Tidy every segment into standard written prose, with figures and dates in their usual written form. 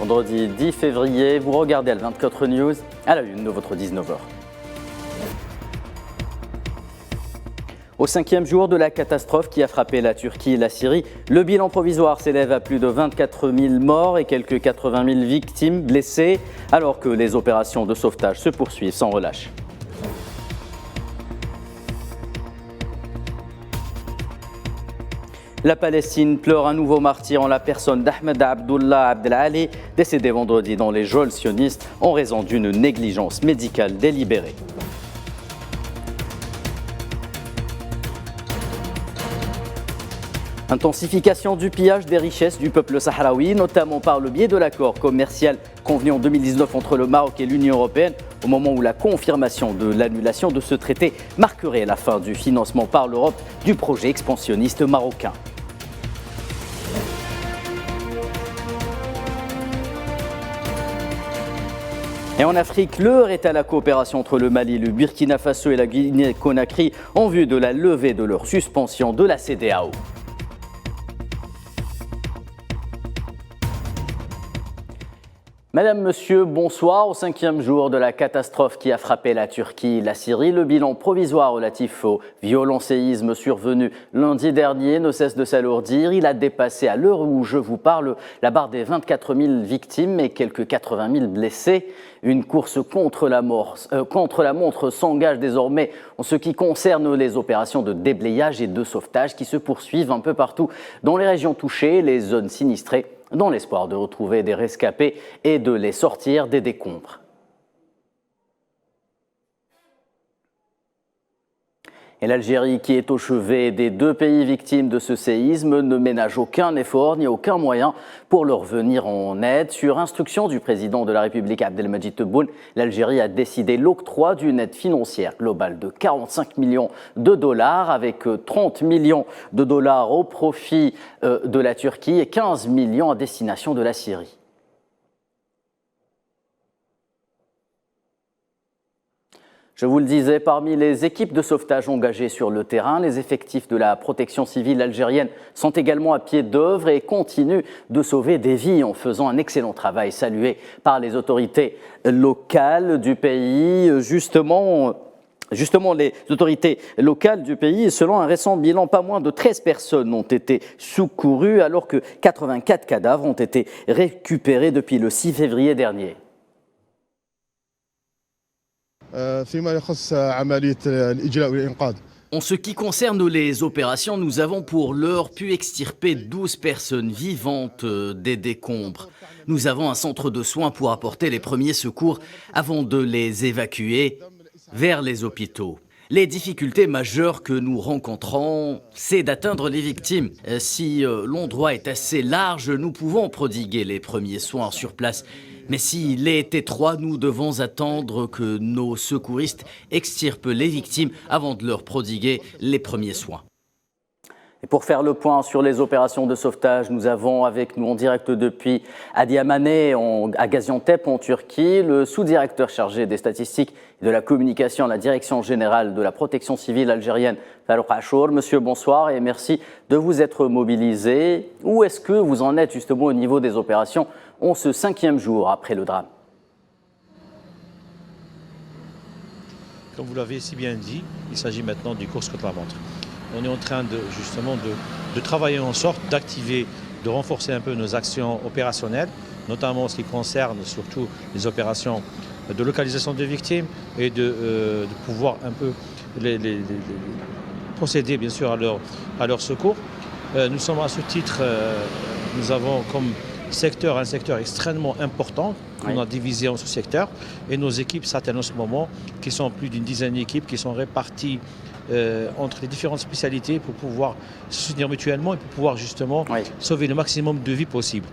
Vendredi 10 février, vous regardez Al24 News à la une de votre 19h. Au 5e jour de la catastrophe qui a frappé la Turquie et la Syrie, le bilan provisoire s'élève à plus de 24 000 morts et quelques 80 000 victimes blessées, alors que les opérations de sauvetage se poursuivent sans relâche. La Palestine pleure un nouveau martyr en la personne d'Ahmed Abdullah Abdelali, décédé vendredi dans les geôles sionistes en raison d'une négligence médicale délibérée. Intensification du pillage des richesses du peuple sahraoui, notamment par le biais de l'accord commercial convenu en 2019 entre le Maroc et l'Union européenne, au moment où la confirmation de l'annulation de ce traité marquerait la fin du financement par l'Europe du projet expansionniste marocain. Et en Afrique, l'heure est à la coopération entre le Mali, le Burkina Faso et la Guinée-Conakry en vue de la levée de leur suspension de la CEDEAO. Madame, Monsieur, bonsoir. Au 5e jour de la catastrophe qui a frappé la Turquie et la Syrie, le bilan provisoire relatif au violent séisme survenu lundi dernier ne cesse de s'alourdir. Il a dépassé, à l'heure où je vous parle, la barre des 24 000 victimes et quelques 80 000 blessés. Une course contre la montre s'engage désormais en ce qui concerne les opérations de déblayage et de sauvetage qui se poursuivent un peu partout dans les régions touchées, les zones sinistrées, dans l'espoir de retrouver des rescapés et de les sortir des décombres. Et l'Algérie, qui est au chevet des deux pays victimes de ce séisme, ne ménage aucun effort ni aucun moyen pour leur venir en aide. Sur instruction du président de la République, Abdelmadjid Tebboune, l'Algérie a décidé l'octroi d'une aide financière globale de 45 millions de dollars, avec 30 millions de dollars au profit de la Turquie et 15 millions à destination de la Syrie. Je vous le disais, parmi les équipes de sauvetage engagées sur le terrain, les effectifs de la protection civile algérienne sont également à pied d'œuvre et continuent de sauver des vies en faisant un excellent travail salué par les autorités locales du pays. Justement, les autorités locales du pays, selon un récent bilan, pas moins de 13 personnes ont été secourues alors que 84 cadavres ont été récupérés depuis le 6 février dernier. En ce qui concerne les opérations, nous avons pour l'heure pu extirper 12 personnes vivantes des décombres. Nous avons un centre de soins pour apporter les premiers secours avant de les évacuer vers les hôpitaux. Les difficultés majeures que nous rencontrons, c'est d'atteindre les victimes. Si l'endroit est assez large, nous pouvons prodiguer les premiers soins sur place. Mais s'il est étroit, nous devons attendre que nos secouristes extirpent les victimes avant de leur prodiguer les premiers soins. Et pour faire le point sur les opérations de sauvetage, nous avons avec nous en direct depuis Adiamane, à Gaziantep, en Turquie, le sous-directeur chargé des statistiques et de la communication à la Direction générale de la protection civile algérienne, Farouk Achour. Monsieur, bonsoir et merci de vous être mobilisé. Où est-ce que vous en êtes justement au niveau des opérations en ce 5e jour après le drame? Comme vous l'avez si bien dit, il s'agit maintenant du course contre la montre. On est en train de travailler en sorte d'activer, de renforcer un peu nos actions opérationnelles, notamment en ce qui concerne surtout les opérations de localisation des victimes et de pouvoir un peu procéder bien sûr à leur secours. Nous sommes à ce titre, nous avons comme secteur, un secteur extrêmement important qu'on a divisé en sous-secteurs et nos équipes s'atteignent en ce moment, qui sont plus d'une dizaine d'équipes qui sont réparties entre les différentes spécialités pour pouvoir se soutenir mutuellement et pour pouvoir justement sauver le maximum de vies possible.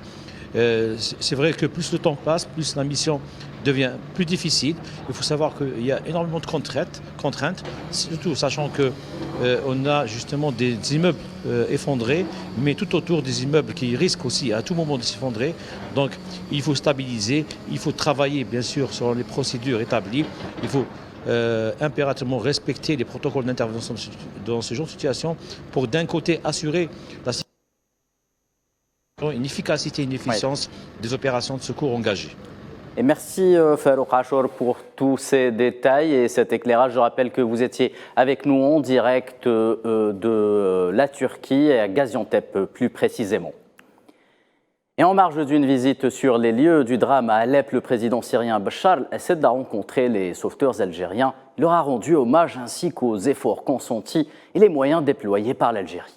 C'est vrai que plus le temps passe, plus la mission devient plus difficile. Il faut savoir qu'il y a énormément de contraintes, surtout sachant qu'on a justement des immeubles effondrés, mais tout autour des immeubles qui risquent aussi à tout moment de s'effondrer. Donc il faut stabiliser, il faut travailler bien sûr sur les procédures établies, il faut impérativement respecter les protocoles d'intervention dans ce genre de situation pour d'un côté assurer la sécurité Une efficacité, une efficience des opérations de secours engagées. Et merci Farouk Achour pour tous ces détails et cet éclairage. Je rappelle que vous étiez avec nous en direct de la Turquie et à Gaziantep plus précisément. Et en marge d'une visite sur les lieux du drame à Alep, le président syrien Bachar el-Assad a rencontré les sauveteurs algériens. Il leur a rendu hommage ainsi qu'aux efforts consentis et les moyens déployés par l'Algérie.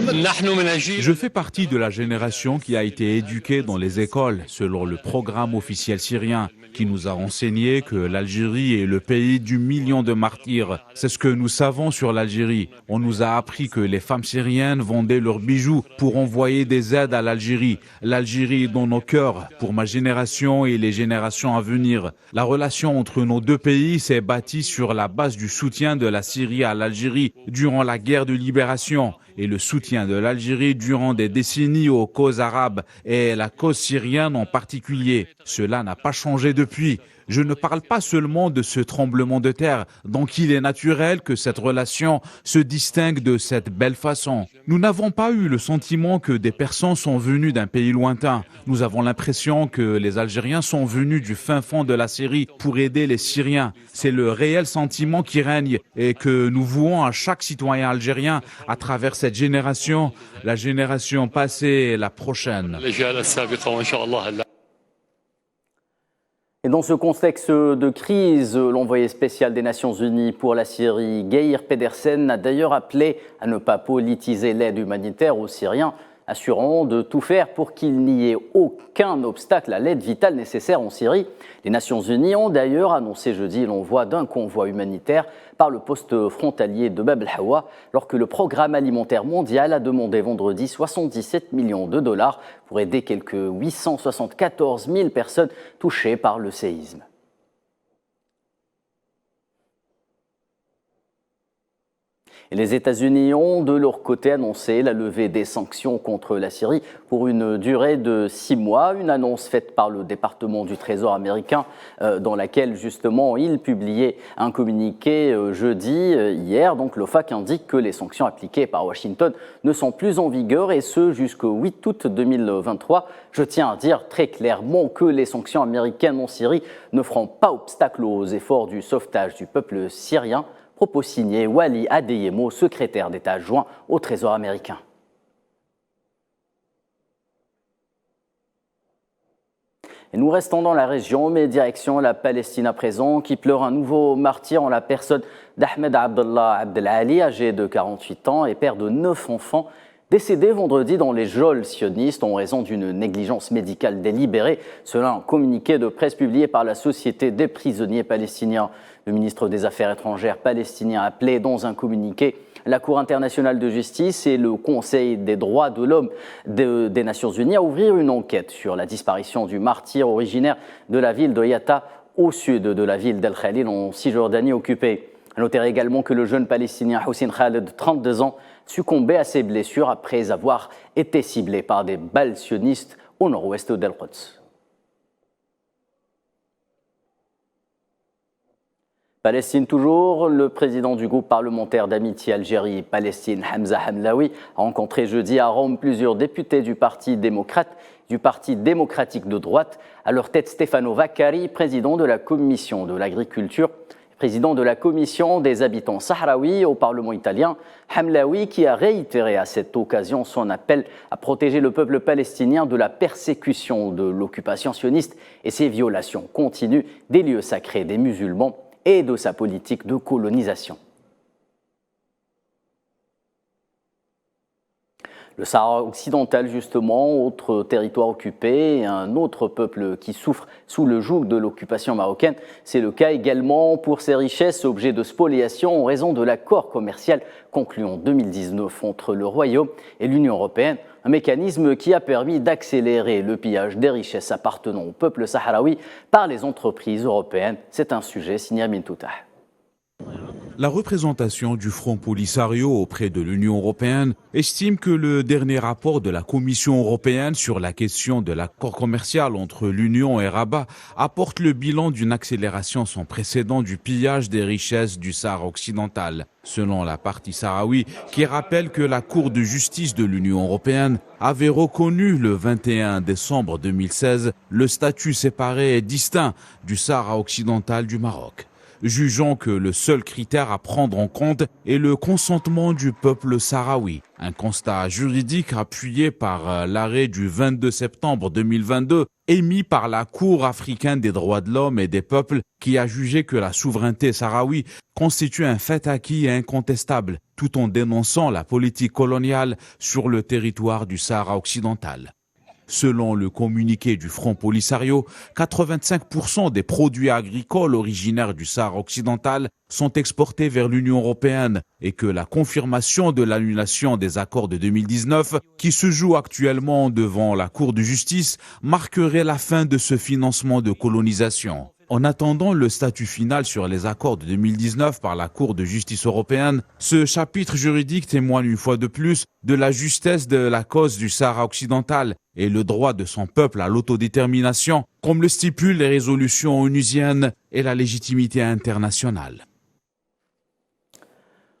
Je fais partie de la génération qui a été éduquée dans les écoles selon le programme officiel syrien qui nous a enseigné que l'Algérie est le pays du million de martyrs. C'est ce que nous savons sur l'Algérie. On nous a appris que les femmes syriennes vendaient leurs bijoux pour envoyer des aides à l'Algérie. L'Algérie est dans nos cœurs pour ma génération et les générations à venir. La relation entre nos deux pays s'est bâtie sur la base du soutien de la Syrie à l'Algérie durant la guerre de libération et le soutien de l'Algérie durant des décennies aux causes arabes et la cause syrienne en particulier. Cela n'a pas changé depuis. Je ne parle pas seulement de ce tremblement de terre, donc il est naturel que cette relation se distingue de cette belle façon. Nous n'avons pas eu le sentiment que des personnes sont venues d'un pays lointain. Nous avons l'impression que les Algériens sont venus du fin fond de la Syrie pour aider les Syriens. C'est le réel sentiment qui règne et que nous vouons à chaque citoyen algérien à travers cette génération, la génération passée et la prochaine. Et dans ce contexte de crise, l'envoyé spécial des Nations Unies pour la Syrie, Geir Pedersen, a d'ailleurs appelé à ne pas politiser l'aide humanitaire aux Syriens, assurant de tout faire pour qu'il n'y ait aucun obstacle à l'aide vitale nécessaire en Syrie. Les Nations Unies ont d'ailleurs annoncé jeudi l'envoi d'un convoi humanitaire par le poste frontalier de Bab el-Hawa, alors que le programme alimentaire mondial a demandé vendredi 77 millions de dollars pour aider quelques 874 000 personnes touchées par le séisme. Et les États-Unis ont de leur côté annoncé la levée des sanctions contre la Syrie pour une durée de 6 mois, une annonce faite par le département du Trésor américain dans laquelle justement il publiait un communiqué hier. Donc l'OFAC indique que les sanctions appliquées par Washington ne sont plus en vigueur et ce jusqu'au 8 août 2023. Je tiens à dire très clairement que les sanctions américaines en Syrie ne feront pas obstacle aux efforts du sauvetage du peuple syrien. Propos signé Wali Adeyemo, secrétaire d'État adjoint au Trésor américain. Et nous restons dans la région, mais direction la Palestine à présent, qui pleure un nouveau martyr en la personne d'Ahmed Abdallah Abdelali, âgé de 48 ans et père de 9 enfants, décédé vendredi dans les geôles sionistes en raison d'une négligence médicale délibérée, selon un communiqué de presse publié par la Société des prisonniers palestiniens. Le ministre des Affaires étrangères palestinien a appelé dans un communiqué la Cour internationale de justice et le Conseil des droits de l'homme des Nations Unies à ouvrir une enquête sur la disparition du martyr originaire de la ville de Yatta au sud de la ville d'El Khalil en Cisjordanie occupée. Notez également que le jeune Palestinien Hussein Khaled, 32 ans, succombait à ses blessures après avoir été ciblé par des balles sionistes au nord-ouest d'El-Quds. Palestine toujours, le président du groupe parlementaire d'amitié Algérie-Palestine, Hamza Hamlaoui, a rencontré jeudi à Rome plusieurs députés du Parti démocrate, du Parti démocratique de droite, à leur tête Stefano Vaccari, président de la Commission de l'agriculture, président de la Commission des habitants sahraouis au Parlement italien, Hamlaoui qui a réitéré à cette occasion son appel à protéger le peuple palestinien de la persécution de l'occupation sioniste et ses violations continues des lieux sacrés des musulmans et de sa politique de colonisation. Le Sahara occidental, justement, autre territoire occupé, et un autre peuple qui souffre sous le joug de l'occupation marocaine. C'est le cas également pour ses richesses, objets de spoliation en raison de l'accord commercial conclu en 2019 entre le Royaume et l'Union européenne. Un mécanisme qui a permis d'accélérer le pillage des richesses appartenant au peuple sahraoui par les entreprises européennes. C'est un sujet signé Amin Toutah. La représentation du Front Polisario auprès de l'Union européenne estime que le dernier rapport de la Commission européenne sur la question de l'accord commercial entre l'Union et Rabat apporte le bilan d'une accélération sans précédent du pillage des richesses du Sahara occidental. Selon la partie sahraoui, qui rappelle que la Cour de justice de l'Union européenne avait reconnu le 21 décembre 2016 le statut séparé et distinct du Sahara occidental du Maroc. Jugeant que le seul critère à prendre en compte est le consentement du peuple sahraoui. Un constat juridique appuyé par l'arrêt du 22 septembre 2022 émis par la Cour africaine des droits de l'homme et des peuples qui a jugé que la souveraineté sahraoui constitue un fait acquis et incontestable, tout en dénonçant la politique coloniale sur le territoire du Sahara occidental. Selon le communiqué du Front Polisario, 85% des produits agricoles originaires du Sahara occidental sont exportés vers l'Union européenne et que la confirmation de l'annulation des accords de 2019, qui se joue actuellement devant la Cour de justice, marquerait la fin de ce financement de colonisation. En attendant le statut final sur les accords de 2019 par la Cour de justice européenne, ce chapitre juridique témoigne une fois de plus de la justesse de la cause du Sahara occidental et le droit de son peuple à l'autodétermination, comme le stipulent les résolutions onusiennes et la légitimité internationale.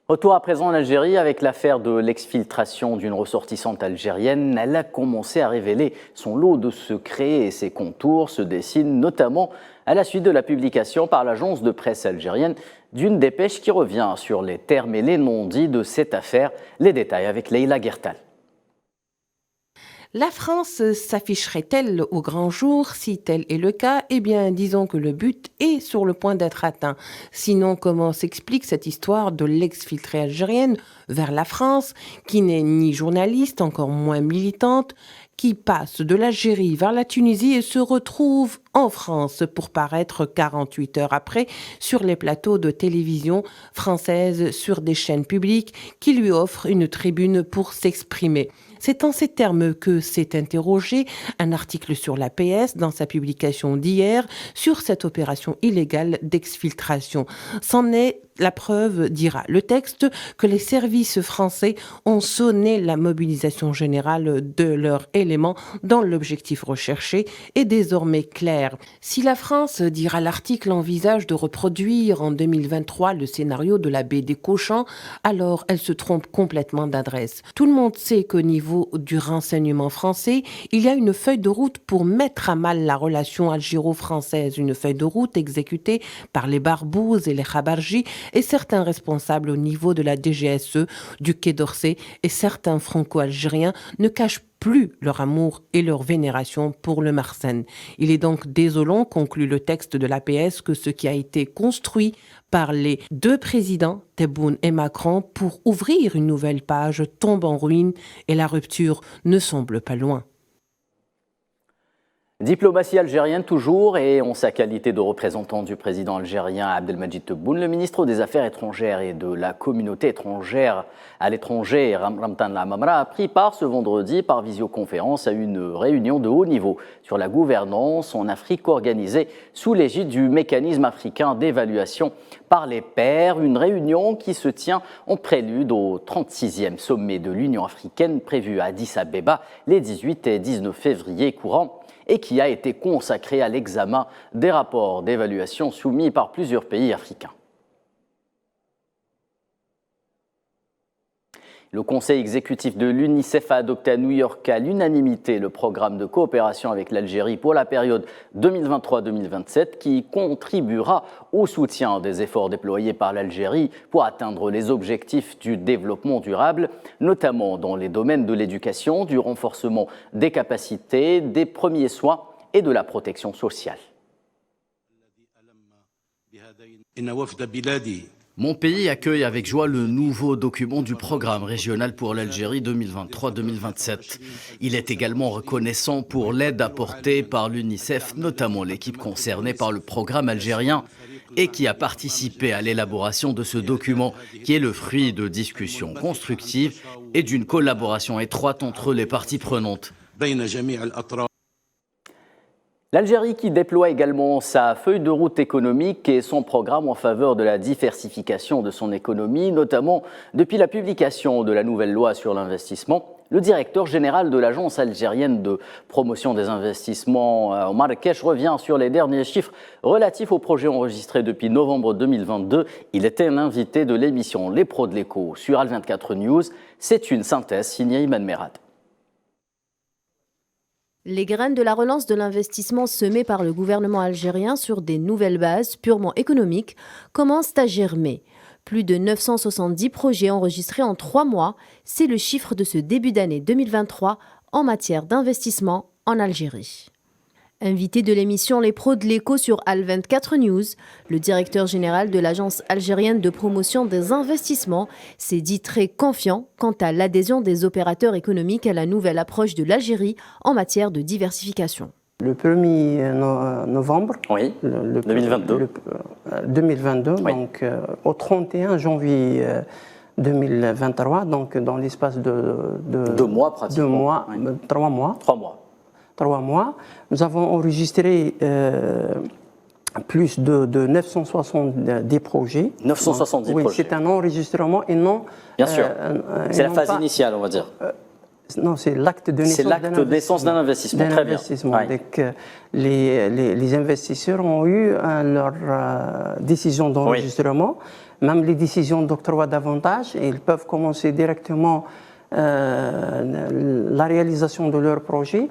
Retour à présent en Algérie avec l'affaire de l'exfiltration d'une ressortissante algérienne. Elle a commencé à révéler son lot de secrets et ses contours se dessinent notamment à la suite de la publication par l'agence de presse algérienne d'une dépêche qui revient sur les termes et les non-dits de cette affaire. Les détails avec Leïla Guertal. La France s'afficherait-elle au grand jour? Si tel est le cas, eh bien, disons que le but est sur le point d'être atteint. Sinon, comment s'explique cette histoire de l'exfiltrée algérienne vers la France, qui n'est ni journaliste, encore moins militante, qui passe de l'Algérie vers la Tunisie et se retrouve en France pour paraître 48 heures après sur les plateaux de télévision françaises sur des chaînes publiques qui lui offrent une tribune pour s'exprimer. C'est en ces termes que s'est interrogé un article sur l'APS dans sa publication d'hier sur cette opération illégale d'exfiltration. C'en est la preuve, dira le texte, que les services français ont sonné la mobilisation générale de leurs éléments dans l'objectif recherché est désormais clair. Si la France, dira l'article, envisage de reproduire en 2023 le scénario de la baie des Cochons, alors elle se trompe complètement d'adresse. Tout le monde sait qu'au niveau du renseignement français, il y a une feuille de route pour mettre à mal la relation algéro-française, une feuille de route exécutée par les Barbouz et les Khabarji et certains responsables au niveau de la DGSE, du Quai d'Orsay et certains franco-algériens ne cachent plus leur amour et leur vénération pour le Mersenne. Il est donc désolant, conclut le texte de l'APS, que ce qui a été construit par les deux présidents, Tebboune et Macron, pour ouvrir une nouvelle page tombe en ruine et la rupture ne semble pas loin. Diplomatie algérienne toujours, et en sa qualité de représentant du président algérien Abdelmadjid Tebboune, le ministre des Affaires étrangères et de la communauté étrangère à l'étranger, Ramtan Lamamra, a pris part ce vendredi par visioconférence à une réunion de haut niveau sur la gouvernance en Afrique organisée sous l'égide du mécanisme africain d'évaluation par les pairs, une réunion qui se tient en prélude au 36e sommet de l'Union africaine prévu à Addis Abeba les 18 et 19 février courants, et qui a été consacré à l'examen des rapports d'évaluation soumis par plusieurs pays africains. Le conseil exécutif de l'UNICEF a adopté à New York à l'unanimité le programme de coopération avec l'Algérie pour la période 2023-2027 qui contribuera au soutien des efforts déployés par l'Algérie pour atteindre les objectifs du développement durable, notamment dans les domaines de l'éducation, du renforcement des capacités, des premiers soins et de la protection sociale. Mon pays accueille avec joie le nouveau document du programme régional pour l'Algérie 2023-2027. Il est également reconnaissant pour l'aide apportée par l'UNICEF, notamment l'équipe concernée par le programme algérien et qui a participé à l'élaboration de ce document qui est le fruit de discussions constructives et d'une collaboration étroite entre les parties prenantes. L'Algérie qui déploie également sa feuille de route économique et son programme en faveur de la diversification de son économie, notamment depuis la publication de la nouvelle loi sur l'investissement. Le directeur général de l'Agence algérienne de promotion des investissements, Omar Kesh, revient sur les derniers chiffres relatifs aux projets enregistrés depuis novembre 2022. Il était l'invité de l'émission Les Pros de l'Écho sur Al24 News. C'est une synthèse signée Iman Merad. Les graines de la relance de l'investissement semées par le gouvernement algérien sur des nouvelles bases purement économiques commencent à germer. Plus de 970 projets enregistrés en 3 mois, c'est le chiffre de ce début d'année 2023 en matière d'investissement en Algérie. Invité de l'émission Les Pros de l'Écho sur Al24 News, le directeur général de l'Agence algérienne de promotion des investissements s'est dit très confiant quant à l'adhésion des opérateurs économiques à la nouvelle approche de l'Algérie en matière de diversification. Le 1er novembre 2022, 2022 oui. Donc au 31 janvier 2023, donc dans l'espace de 2 mois pratiquement. 2 mois, Oui. 3 mois. 3 mois. Nous avons enregistré plus de 970 projets. 970 oui, projets. c'est un enregistrement et non... Bien sûr. C'est la phase pas, initiale, on va dire. Non, c'est l'acte de naissance. C'est l'acte de naissance d'un investissement. Très bien. Ouais. Donc, les investisseurs ont eu leur décision d'enregistrement, même les décisions d'octroi d'avantages, et ils peuvent commencer directement la réalisation de leur projet.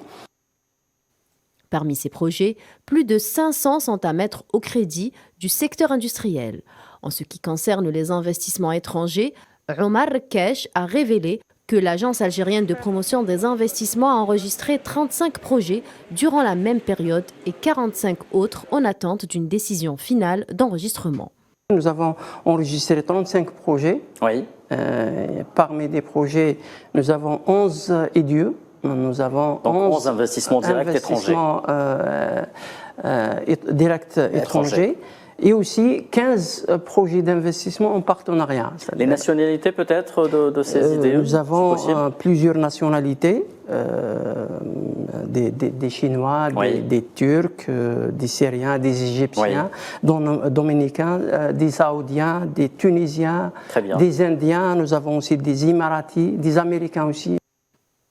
Parmi ces projets, plus de 500 sont à mettre au crédit du secteur industriel. En ce qui concerne les investissements étrangers, Omar Kesh a révélé que l'Agence algérienne de promotion des investissements a enregistré 35 projets durant la même période et 45 autres en attente d'une décision finale d'enregistrement. Nous avons enregistré 35 projets. Oui. Parmi des projets, nous avons 11 EDIE. Nous avons 11 investissements directs étrangers. Et aussi 15 projets d'investissement en partenariat. Les nationalités peut-être de ces idées? Nous avons plusieurs nationalités, des Chinois, des Turcs, des Syriens, des Égyptiens, Dominicains, des Saoudiens, des Tunisiens, des Indiens. Nous avons aussi des Émiratis, des Américains aussi.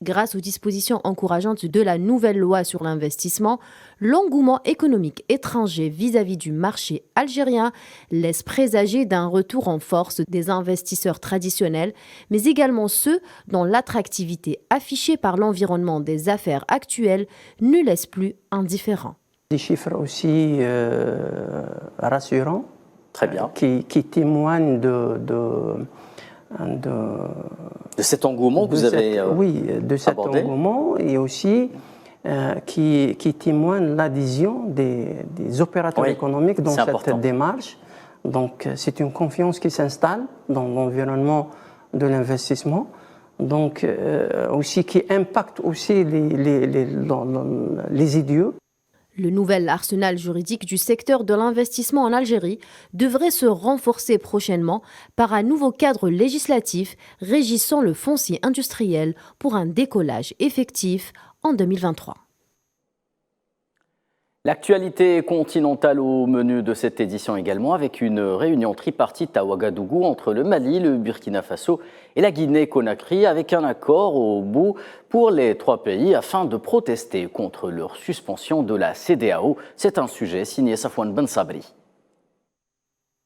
Grâce aux dispositions encourageantes de la nouvelle loi sur l'investissement, l'engouement économique étranger vis-à-vis du marché algérien laisse présager d'un retour en force des investisseurs traditionnels, mais également ceux dont l'attractivité affichée par l'environnement des affaires actuelles ne laisse plus indifférents. Des chiffres aussi rassurants, très bien, qui témoignent de cet engouement que vous avez de cet engouement, et aussi qui témoigne l'adhésion des opérateurs économiques dans cette démarche. Donc c'est une confiance qui s'installe dans l'environnement de l'investissement, donc aussi qui impacte aussi les idiots. Le nouvel arsenal juridique du secteur de l'investissement en Algérie devrait se renforcer prochainement par un nouveau cadre législatif régissant le foncier industriel pour un décollage effectif en 2023. L'actualité continentale au menu de cette édition également, avec une réunion tripartite à Ouagadougou entre le Mali, le Burkina Faso et la Guinée-Conakry, avec un accord au bout pour les 3 pays afin de protester contre leur suspension de la CEDEAO. C'est un sujet signé Safouane Ben Sabri.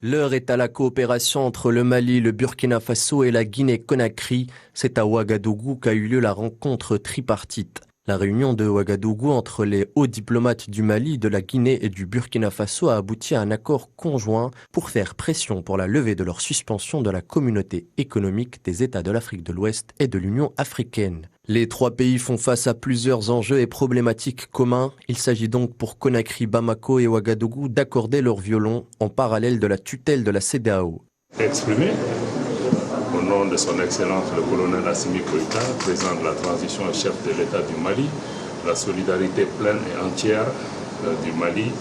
L'heure est à la coopération entre le Mali, le Burkina Faso et la Guinée-Conakry. C'est à Ouagadougou qu'a eu lieu la rencontre tripartite. La réunion de Ouagadougou entre les hauts diplomates du Mali, de la Guinée et du Burkina Faso a abouti à un accord conjoint pour faire pression pour la levée de leur suspension de la communauté économique des États de l'Afrique de l'Ouest et de l'Union africaine. Les 3 pays font face à plusieurs enjeux et problématiques communs. Il s'agit donc pour Conakry, Bamako et Ouagadougou d'accorder leur violon en parallèle de la tutelle de la CEDEAO. Exprimé au nom de son Excellence le colonel Assimi Goïta, président de la transition et chef de l'État du Mali, la solidarité pleine et entière du Mali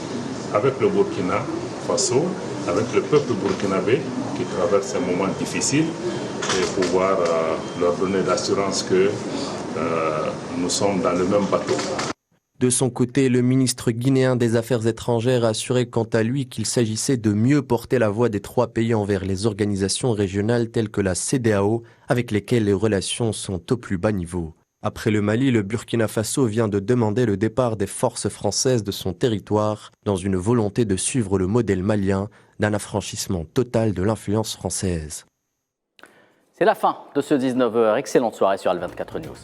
avec le Burkina Faso, avec le peuple burkinabé qui traverse un moment difficile, et pouvoir leur donner l'assurance que nous sommes dans le même bateau. De son côté, le ministre guinéen des Affaires étrangères a assuré quant à lui qu'il s'agissait de mieux porter la voix des 3 pays envers les organisations régionales telles que la CEDEAO, avec lesquelles les relations sont au plus bas niveau. Après le Mali, le Burkina Faso vient de demander le départ des forces françaises de son territoire dans une volonté de suivre le modèle malien d'un affranchissement total de l'influence française. C'est la fin de ce 19h. Excellente soirée sur Al24 News.